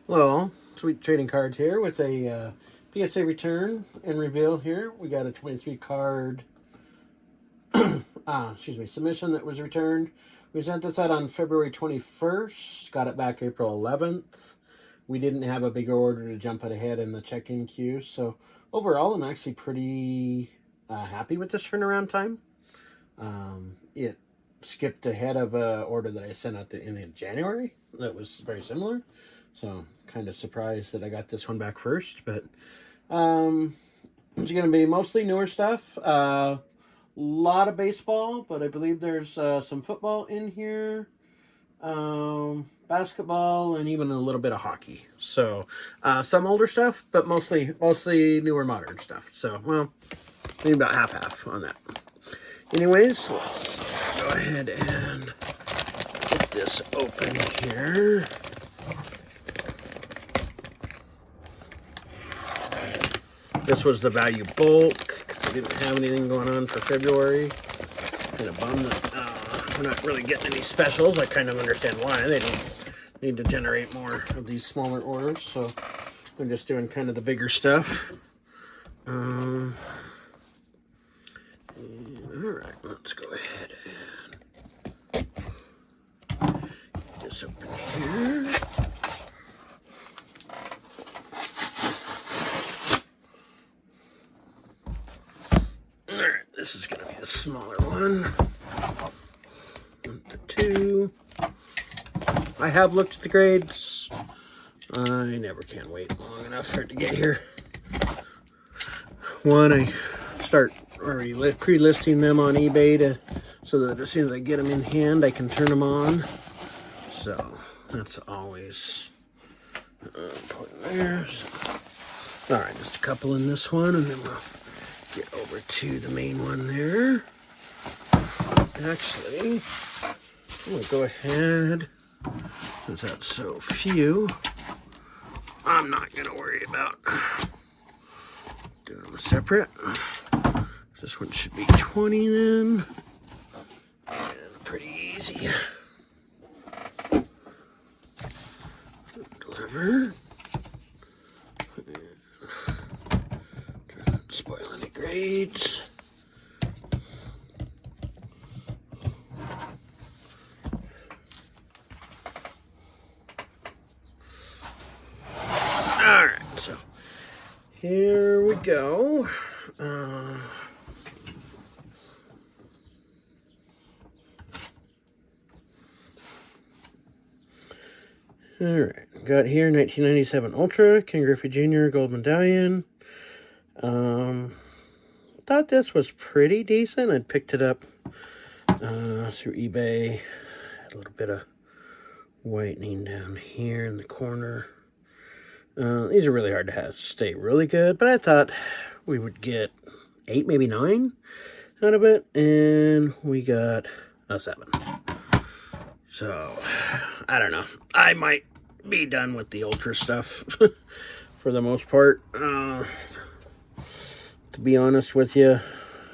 Well, sweet trading cards here with a PSA return and reveal here. We got a 23 card, submission that was returned. We sent this out on February 21st, got it back April 11th. We didn't have a bigger order to jump it ahead in the check-in queue, so overall I'm actually pretty happy with this turnaround time. It skipped ahead of an order that I sent out in January that was very similar. So kind of surprised that I got this one back first, but it's going to be mostly newer stuff. Lot of baseball, but I believe there's some football in here, basketball, and even a little bit of hockey. So some older stuff, but mostly newer modern stuff. So well, maybe about half on that. Anyways, let's go ahead and get this open here. This was the value bulk because I didn't have anything going on for February. Kind of bummed that we're not really getting any specials. I kind of understand why. They don't need to generate more of these smaller orders, so I'm just doing kind of the bigger stuff. All right, let's go ahead and get this open here. This is going to be the smaller one. Number 2. I have looked at the grades. I never can wait long enough for it to get here. One, I start already pre-listing them on eBay so that as soon as I get them in hand, I can turn them on. So that's always important there. So, all right, just a couple in this one, and then we'll get over to the main one there. Actually, I'm going to go ahead, since that's so few, I'm not going to worry about doing them separate. This one should be 20 then. And pretty easy. Deliver. Spoil any grades. Alright, so here we go. Alright, got here 1997 Ultra, Ken Griffey Jr. Gold Medallion. Thought this was pretty decent. I'd picked it up through eBay. Had a little bit of whitening down here in the corner. These are really hard to have stay really good, but I thought we would get 8, maybe 9 out of it, and we got a 7. So, I don't know. I might be done with the Ultra stuff for the most part. To be honest with you,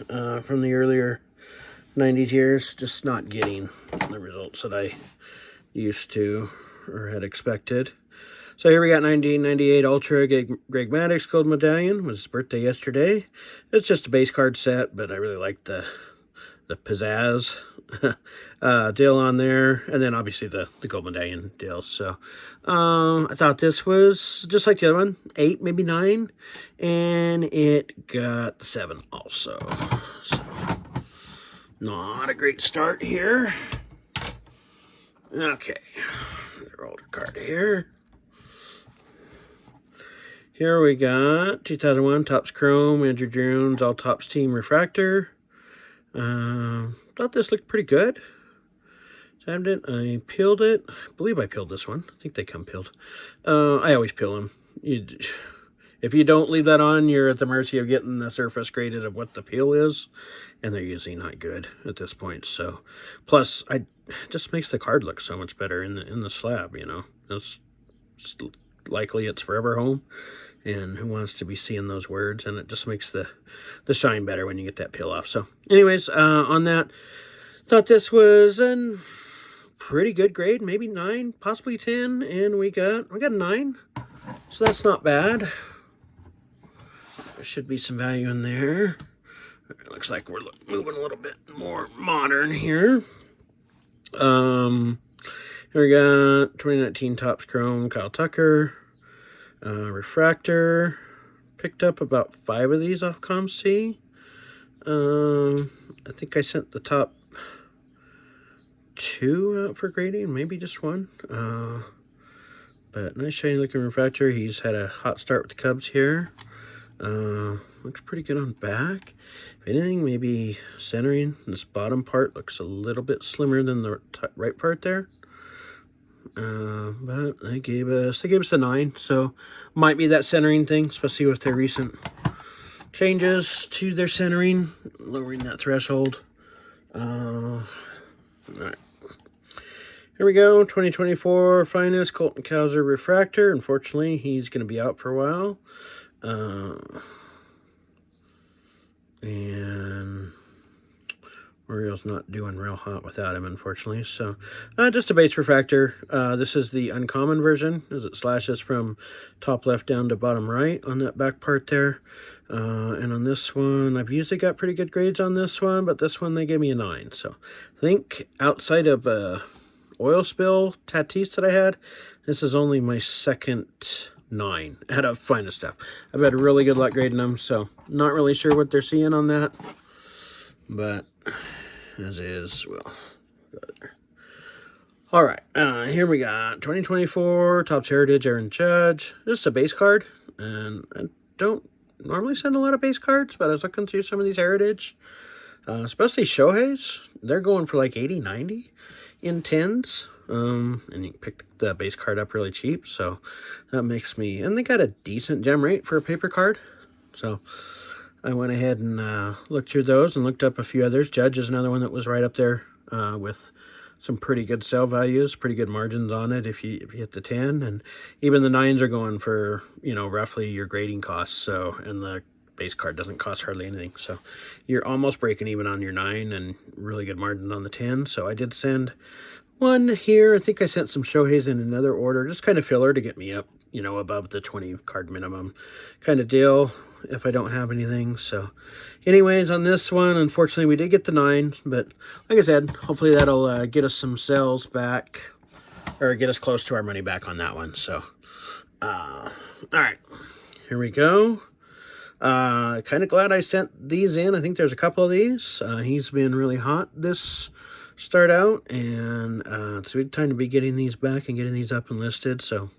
from the earlier 90s years, just not getting the results that I used to or had expected. So here we got 1998 Ultra Greg Maddux Gold Medallion. It was his birthday yesterday. It's just a base card set, but I really like the pizzazz deal on there, and then obviously the Gold Medallion deal. So I thought this was just like the other one, 8, maybe 9, and it got 7 also. So not a great start here. Okay, another older card here. Here we got 2001 Topps Chrome, Andrew Jones, All Topps Team Refractor. Thought this looked pretty good. Tabbed it. I peeled it. I believe I peeled this one. I think they come peeled. I always peel them. If you don't leave that on, you're at the mercy of getting the surface graded of what the peel is, and they're usually not good at this point. So, plus, it just makes the card look so much better in the slab. You know, it's likely it's forever home, and who wants to be seeing those words? And it just makes the shine better when you get that peel off. So, anyways, on that, thought this was an pretty good grade, maybe 9, possibly 10, and we got a 9, so that's not bad. There should be some value in there. It looks like we're moving a little bit more modern here. Here we got 2019 Topps Chrome Kyle Tucker. Refractor. Picked up about 5 of these off ComC. I think I sent the top 2 out for grading, maybe just 1. But nice shiny looking refractor. He's had a hot start with the Cubs here. Looks pretty good on back. If anything, maybe centering. This bottom part looks a little bit slimmer than the right part there. But they gave us a 9, so might be that centering thing, especially with their recent changes to their centering, lowering that threshold. All right. Here we go, 2024 Finest Colton Cowser Refractor. Unfortunately, he's going to be out for a while. And Oriole's not doing real hot without him, unfortunately. So, just a base refractor. This is the uncommon version, as it slashes from top left down to bottom right on that back part there. And on this one, I've usually got pretty good grades on this one, but this one they gave me a 9. So, I think outside of oil spill Tatis that I had, this is only my second 9 out of Finest stuff. I've had really good luck grading them, so not really sure what they're seeing on that, but as is, well, good. All right, here we got 2024 Topps Heritage Aaron Judge. Just a base card, and I don't normally send a lot of base cards, but I was looking through some of these Heritage, especially Shohei's. They're going for like 80, 90 in 10s. And you can pick the base card up really cheap, so that makes me, and they got a decent gem rate for a paper card, so I went ahead and looked through those and looked up a few others. Judge is another one that was right up there with some pretty good sale values, pretty good margins on it if you hit the 10, and even the 9s are going for, you know, roughly your grading costs, so, and the base card doesn't cost hardly anything, so you're almost breaking even on your 9 and really good margin on the 10. So I did send one here. I think I sent some Shohei's in another order, just kind of filler to get me up, you know, above the 20 card minimum kind of deal if I don't have anything. So anyways, on this one, unfortunately, we did get the 9, but like I said, hopefully that'll get us some sales back, or get us close to our money back on that one. So, all right, here we go. Kind of glad I sent these in. I think there's a couple of these. He's been really hot this start out, and it's a good time to be getting these back and getting these up and listed. So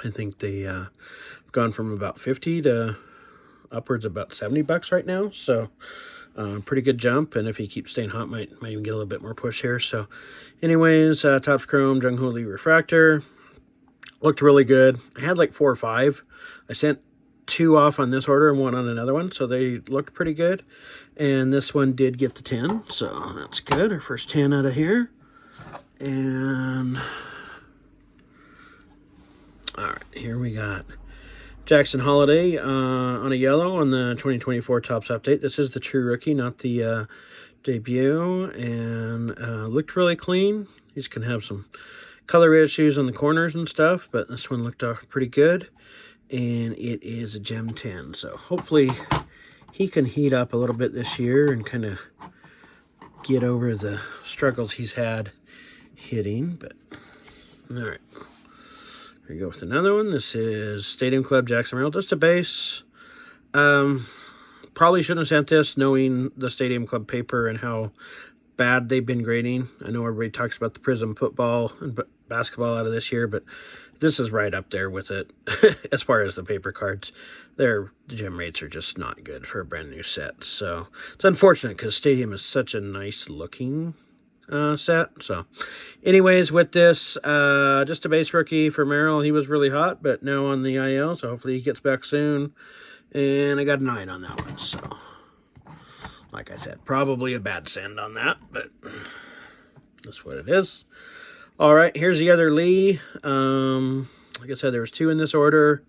I think they gone from about 50 to upwards of about $70 right now, so pretty good jump, and if he keeps staying hot, might even get a little bit more push here. So anyways, Topps Chrome Jung Hoo Lee Refractor looked really good. I had like 4 or 5. I sent 2 off on this order and 1 on another one, so they looked pretty good, and this one did get the 10, so that's good. Our first 10 out of here. And all right, here we got Jackson Holiday on a yellow on the 2024 Topps update. This is the true rookie, not the debut, and looked really clean. He's gonna have some color issues on the corners and stuff, but this one looked pretty good, and it is a gem 10, so hopefully he can heat up a little bit this year and kind of get over the struggles he's had hitting. But all right, here we go with another one. This is Stadium Club Jackson Merrill, just a base. Probably shouldn't have sent this knowing the Stadium Club paper and how bad they've been grading. I know everybody talks about the Prism football and basketball out of this year, but this is right up there with it as far as the paper cards. The gem rates are just not good for a brand new set. So it's unfortunate because Stadium is such a nice looking set. So anyways, with this, just a base rookie for Merrill. He was really hot, but now on the IL, so hopefully he gets back soon. And I got a 9 on that one. So like I said, probably a bad send on that, but that's what it is. All right, here's the other Lee. Like I said, there was 2 in this order.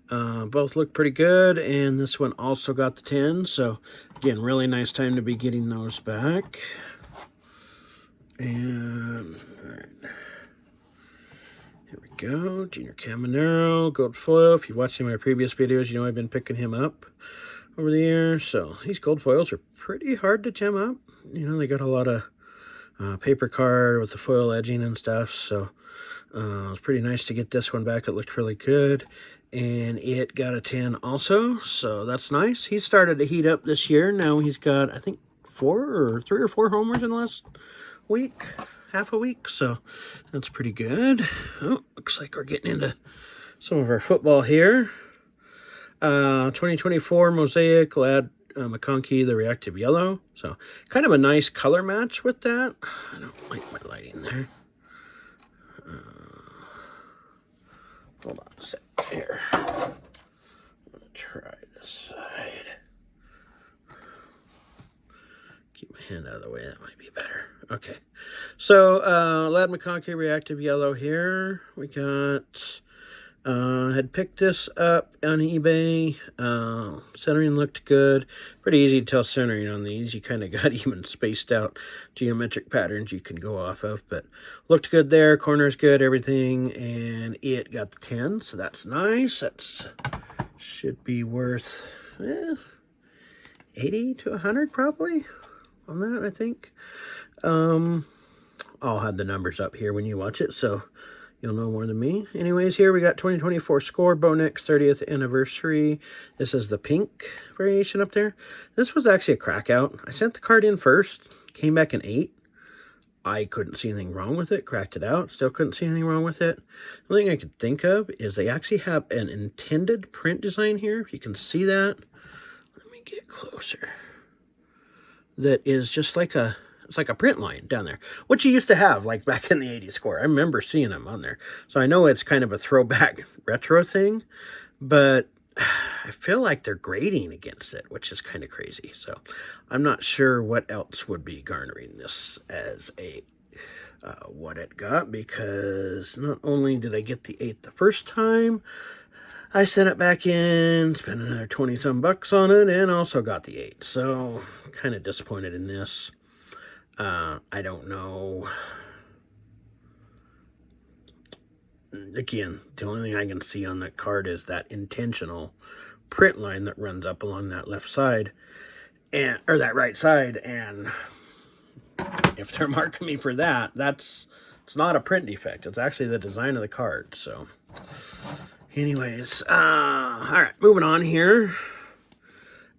Both look pretty good, and this one also got the 10. So again, really nice time to be getting those back. And, all right. Here we go. Junior Caminero, gold foil. If you've watched any of my previous videos, you know I've been picking him up over the years. So these gold foils are pretty hard to gem up. You know, they got a lot of paper card with the foil edging and stuff. So it was pretty nice to get this one back. It looked really good. And it got a 10 also. So that's nice. He started to heat up this year. Now he's got, I think, 3 or 4 homers in the last week. Half a week, so that's pretty good. Oh, looks like we're getting into some of our football here. 2024 Mosaic, Lad McConkey, the reactive yellow. So kind of a nice color match with that. I don't like my lighting there. Hold on a sec here. I'm gonna try this side. Keep my hand out of the way, that might be better. Okay, so Lad McConkey reactive yellow here. We got, had picked this up on eBay. Centering looked good. Pretty easy to tell centering on these. You kind of got even spaced out geometric patterns you can go off of, but looked good there. Corner's good, everything, and it got the 10, so that's nice. That's should be worth 80 to 100 probably on that, I think. I'll have the numbers up here when you watch it, so you'll know more than me. Anyways, here we got 2024 Score Bonex 30th anniversary. This is the pink variation up there. This was actually a crack out. I sent the card in first, came back an 8. I couldn't see anything wrong with it, cracked it out, still couldn't see anything wrong with it. The only thing I could think of is they actually have an intended print design here, if you can see that. Let me get closer. That is just like it's like a print line down there, which you used to have like back in the 80s score. I remember seeing them on there. So I know it's kind of a throwback retro thing, but I feel like they're grading against it, which is kind of crazy. So I'm not sure what else would be garnering this as a what it got, because not only did I get the 8 the first time, I sent it back in, spent another 20-some bucks on it, and also got the 8. So, kind of disappointed in this. I don't know. Again, the only thing I can see on that card is that intentional print line that runs up along that left side, or that right side, and if they're marking me for that, it's not a print defect. It's actually the design of the card, so... Anyways, all right, moving on here.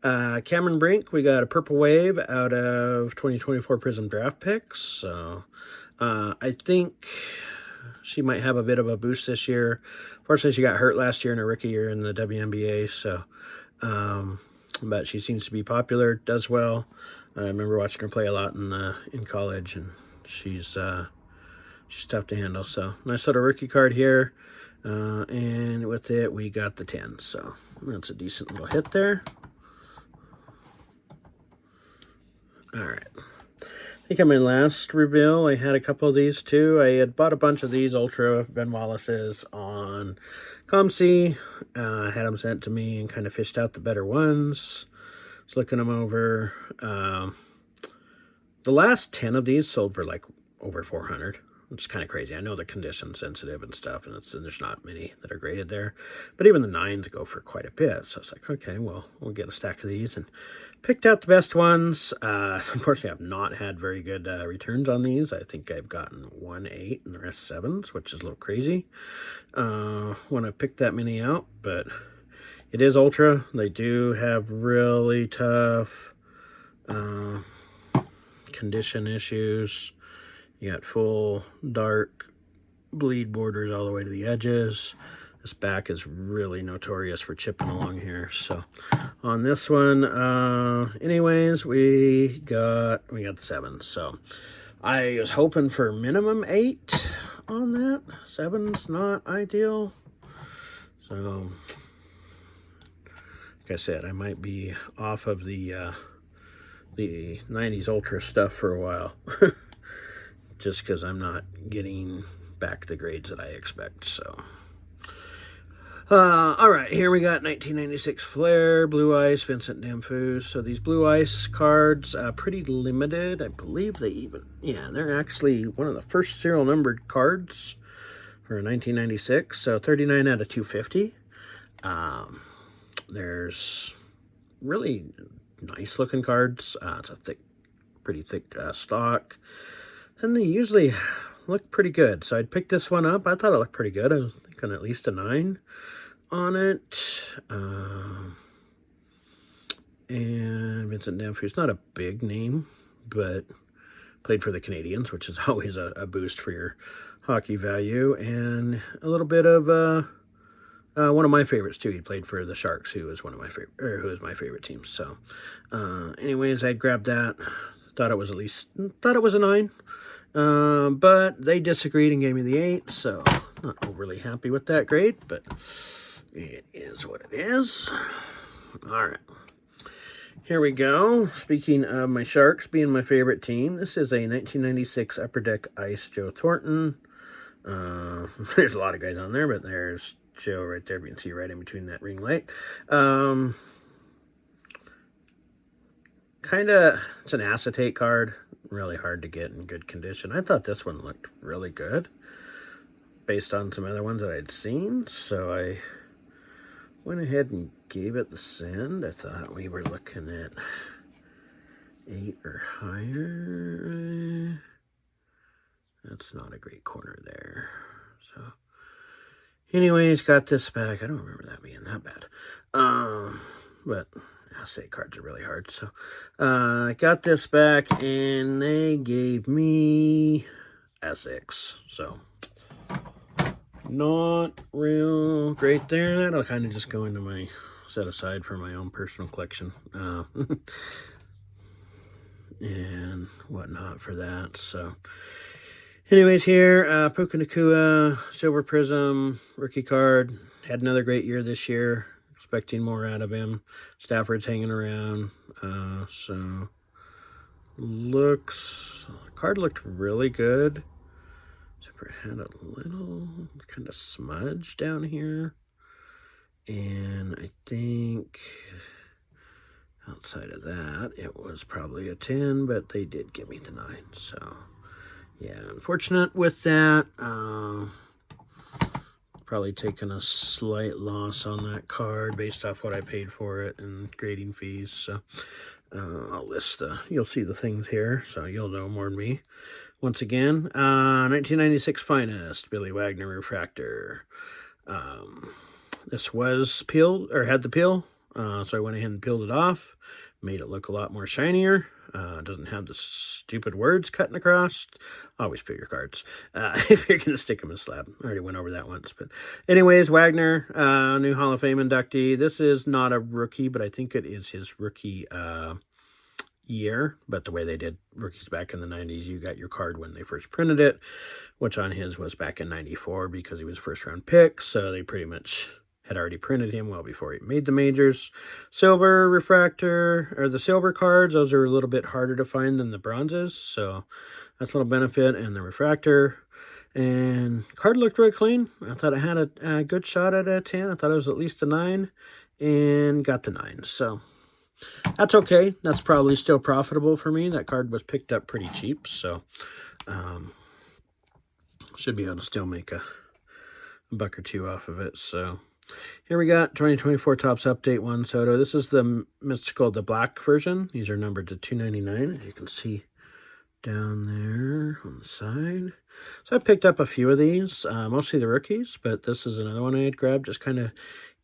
Cameron Brink, we got a Purple Wave out of 2024 Prism Draft Picks. So I think she might have a bit of a boost this year. Fortunately, she got hurt last year in her rookie year in the WNBA. So, but she seems to be popular, does well. I remember watching her play a lot in college, and she's tough to handle. So nice little rookie card here. And with it, we got the 10. So that's a decent little hit there. All right. I think on my last reveal, I had a couple of these too. I had bought a bunch of these Ultra Ben Wallace's on ComC. Had them sent to me and kind of fished out the better ones. Was looking them over. The last 10 of these sold for like over 400. Which is kind of crazy. I know they're condition sensitive and stuff, and there's not many that are graded there. But even the 9s go for quite a bit. So it's like, okay, well, we'll get a stack of these. And picked out the best ones. Unfortunately, I've not had very good returns on these. I think I've gotten 1 8 and the rest 7s, which is a little crazy when I picked that many out. But it is Ultra. They do have really tough condition issues. You got full dark bleed borders all the way to the edges. This back is really notorious for chipping along here. So on this one, anyways, we got the 7. So I was hoping for minimum 8 on that. 7's not ideal. So like I said, I might be off of the 90s Ultra stuff for a while. Just because I'm not getting back the grades that I expect. So All right, here we got 1996 Flair, Blue Ice, Vincent D'Anfus. So these Blue Ice cards, pretty limited. I believe they even, yeah, they're actually one of the first serial numbered cards for 1996. So 39 out of 250. There's really nice looking cards. It's a pretty thick stock. And they usually look pretty good. So I'd pick this one up. I thought it looked pretty good. I was thinking at least a 9 on it. And Vincent D'Anfus, not a big name, but played for the Canadians, which is always a boost for your hockey value. And a little bit of one of my favorites too. He played for the Sharks, who is one of my favorite, or who is my favorite team. So, anyways, I grabbed that. Thought it was a 9. But they disagreed and gave me the 8, so not overly happy with that grade, but it is what it is. All right. Here we go. Speaking of my Sharks being my favorite team, this is a 1996 Upper Deck Ice Joe Thornton. There's a lot of guys on there, but there's Joe right there. You can see right in between that ring light. It's an acetate card. Really hard to get in good condition. I thought this one looked really good based on some other ones that I'd seen, so I went ahead and gave it the send. I thought we were looking at 8 or higher. That's not a great corner there. So anyways, got this back. I don't remember that being that bad. But acetate cards are really hard. So I got this back and they gave me a 6. So not real great there. That'll kind of just go into my set aside for my own personal collection and whatnot for that. So anyways, here, Puka Nacua, Silver Prism, rookie card. Had another great year this year. Expecting more out of him. Stafford's hanging around. So card looked really good. Except it had a little kind of smudge down here. And I think outside of that, it was probably a 10, but they did give me the 9. So yeah, unfortunate with that. Probably taking a slight loss on that card based off what I paid for it and grading fees. So I'll list you'll see the things here, so you'll know more than me. Once again, 1996 Finest, Billy Wagner Refractor. This was peeled, or had the peel, so I went ahead and peeled it off. Made it look a lot more shinier. Doesn't have the stupid words cutting across. Always peel your cards if you're going to stick them in a slab. I already went over that once. But anyways, Wagner, new Hall of Fame inductee. This is not a rookie, but I think it is his rookie year. But the way they did rookies back in the 90s, you got your card when they first printed it, which on his was back in 94 because he was first round pick. So they pretty much had already printed him well before he made the majors. Silver refractor, or the silver cards, those are a little bit harder to find than the bronzes, so that's a little benefit. And the refractor, and card looked really clean. I thought it had a good shot at a 10. I thought it was at least a 9, and got the 9. So that's okay. That's probably still profitable for me. That card was picked up pretty cheap, so should be able to still make a buck or two off of it. So here we got 2024 Topps Update 1 Soto. This is the mystical, the black version. These are numbered to 299, as you can see down there on the side. So I picked up a few of these, mostly the rookies, but this is another one I had grabbed just kind of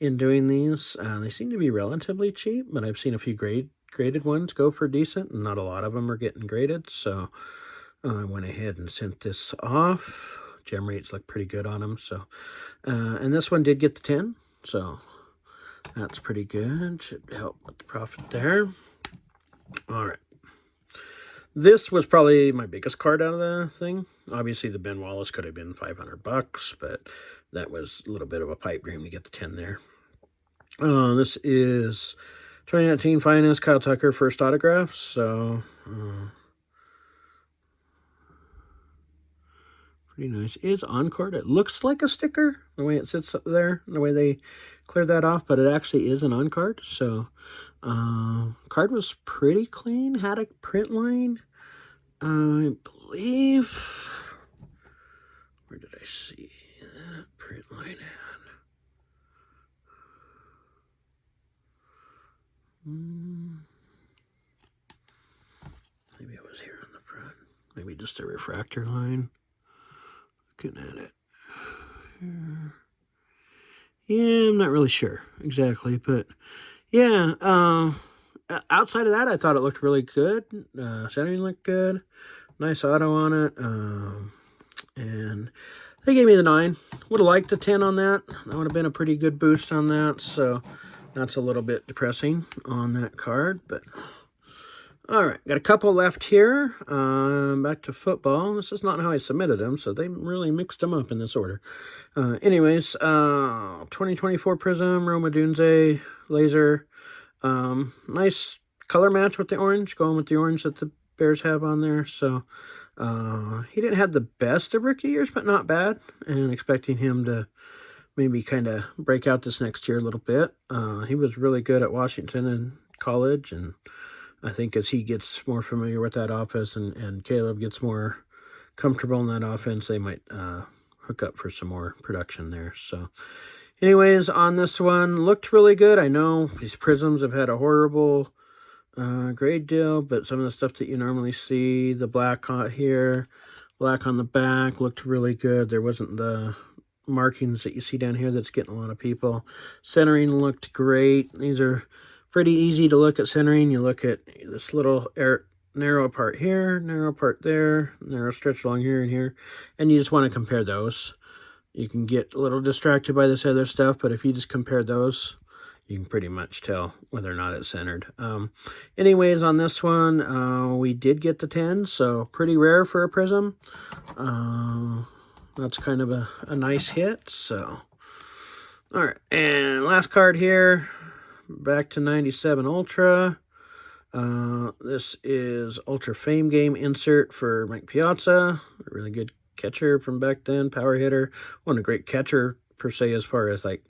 in doing these. They seem to be relatively cheap, but I've seen a few graded ones go for decent, and not a lot of them are getting graded. So I went ahead and sent this off. Gem rates look pretty good on them. So, and this one did get the 10, so that's pretty good. Should help with the profit there. All right. This was probably my biggest card out of the thing. Obviously, the Ben Wallace could have been $500, but that was a little bit of a pipe dream to get the 10 there. This is 2019 Finest Kyle Tucker first autograph. So, Pretty nice. It is on card. It looks like a sticker, the way it sits up there, the way they cleared that off, but it actually is an on card. So, card was pretty clean, had a print line. I believe, where did I see that print line at? Maybe it was here on the front. Maybe just a refractor line. Looking at it here. Yeah, I'm not really sure exactly, but yeah, outside of that, I thought it looked really good. Centering looked good. Nice auto on it. And they gave me the 9. Would have liked the 10 on that. That would have been a pretty good boost on that. So that's a little bit depressing on that card. But all right, got a couple left here. Back to football. This is not how I submitted them, so they really mixed them up in this order. Anyways, 2024 Prism, Roma Dunze, Laser. Nice color match with the orange, going with the orange that the Bears have on there. So he didn't have the best of rookie years, but not bad. And expecting him to maybe kind of break out this next year a little bit. He was really good at Washington in college, and I think as he gets more familiar with that offense and Caleb gets more comfortable in that offense, they might hook up for some more production there. So anyways, on this one, looked really good. I know these Prisms have had a horrible grade deal, but some of the stuff that you normally see, the black here, black on the back, looked really good. There wasn't the markings that you see down here that's getting a lot of people. Centering looked great. These are pretty easy to look at centering. You look at this little narrow part here, narrow part there, narrow stretch along here and here, and you just want to compare those. You can get a little distracted by this other stuff, but if you just compare those, you can pretty much tell whether or not it's centered. Anyways, on this one, we did get the 10, so pretty rare for a Prism. That's kind of a nice hit. So, all right, and last card here. Back to 97 Ultra. This is Ultra Fame Game insert for Mike Piazza. A really good catcher from back then, power hitter. Wasn't a great catcher per se as far as like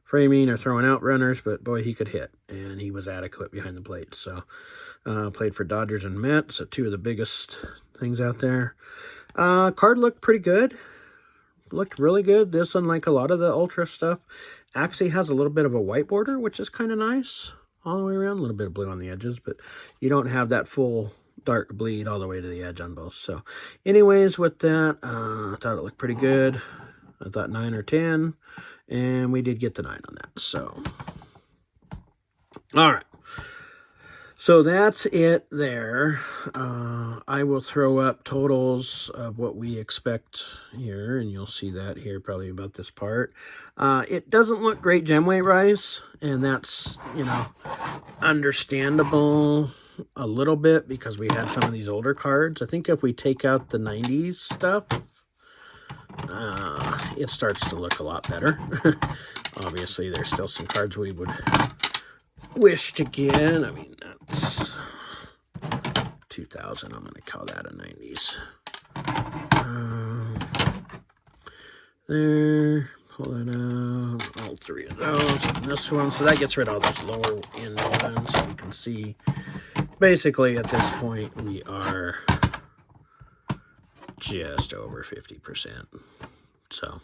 framing or throwing out runners, but boy, he could hit, and he was adequate behind the plate. So played for Dodgers and Mets, so 2 of the biggest things out there. Card looked pretty good. Looked really good. This, unlike a lot of the Ultra stuff, actually has a little bit of a white border, which is kind of nice all the way around. A little bit of blue on the edges, but you don't have that full dark bleed all the way to the edge on both. So anyways, with that, I thought it looked pretty good. I thought 9 or 10, and we did get the 9 on that. So, all right. So that's it there. I will throw up totals of what we expect here, and you'll see that here probably about this part. It doesn't look great gem weight rise, and that's, you know, understandable a little bit because we had some of these older cards. I think if we take out the 90s stuff, it starts to look a lot better. Obviously, there's still some cards we would wish to get. I mean, that's 2000. I'm going to call that a 90s. There, pull that out, all 3 of those, and this one. So that gets rid of all those lower end ones. So you can see, basically at this point, we are just over 50%. So,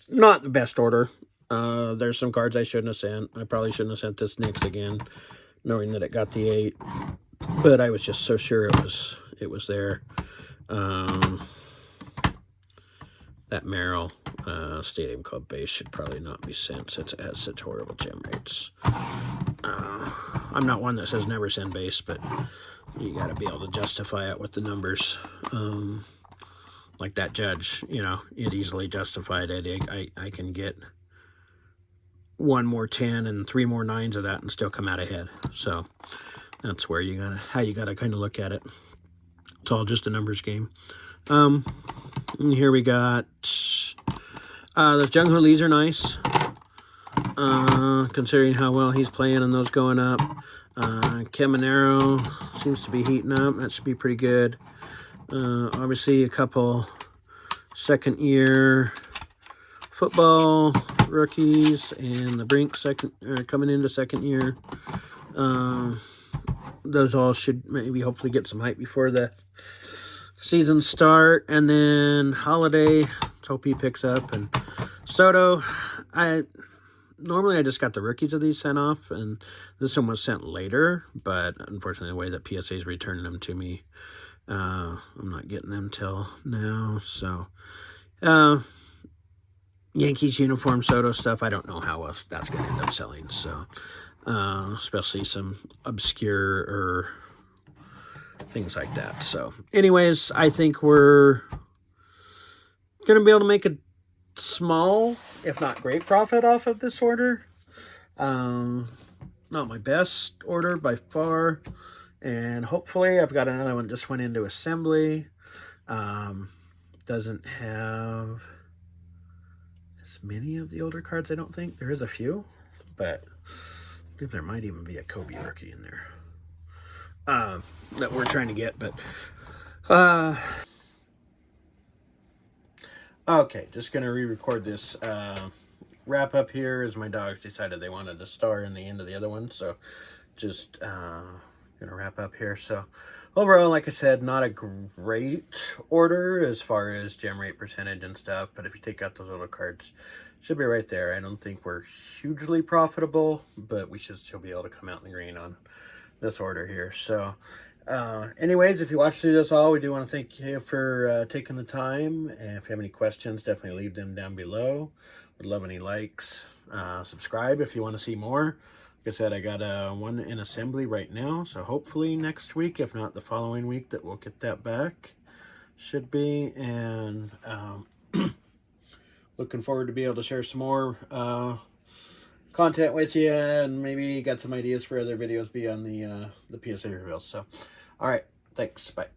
not the best order. There's some cards I shouldn't have sent. I probably shouldn't have sent this Knicks again, knowing that it got the 8. But I was just so sure it was there. That Merrill Stadium Club base should probably not be sent since it has such horrible gem rates. I'm not one that says never send base, but you got to be able to justify it with the numbers. Like that Judge, you know, it easily justified it. I can get 1 more 10 and 3 more 9s of that and still come out ahead. So that's where how you gotta kind of look at it. It's all just a numbers game. And here we got those Jung Hoo Lees are nice, considering how well he's playing and those going up. Caminero seems to be heating up. That should be pretty good. Obviously, a couple second-year football rookies, and the Brink coming into second year. Those all should maybe hopefully get some hype before the season start. And then Holiday, let's hope he picks up. And Soto, normally I just got the rookies of these sent off, and this one was sent later, but unfortunately the way that PSA is returning them to me, I'm not getting them till now. So Yankees uniform Soto stuff, I don't know how else that's going to end up selling. So especially some obscure or things like that. So anyways, I think we're going to be able to make a small, if not great, profit off of this order. Not my best order by far, and hopefully I've got another one just went into assembly. Doesn't have as many of the older cards, I don't think. There is a few, but I think there might even be a Kobe rookie in there that we're trying to get. But okay, just gonna re-record this wrap up here, as my dogs decided they wanted to star in the end of the other one. So just gonna wrap up here. So overall, like I said, not a great order as far as gem rate percentage and stuff, but if you take out those little cards, should be right there. I don't think we're hugely profitable, but we should still be able to come out in the green on this order here. So anyways, if you watched through this all, we do want to thank you for taking the time, and if you have any questions, definitely leave them down below. Would love any likes. Subscribe if you want to see more. Like I said, I got one in assembly right now, so hopefully next week, if not the following week, that we'll get that back. Should be. And looking forward to be able to share some more content with you, and maybe got some ideas for other videos beyond the PSA reveals. So all right, thanks, bye.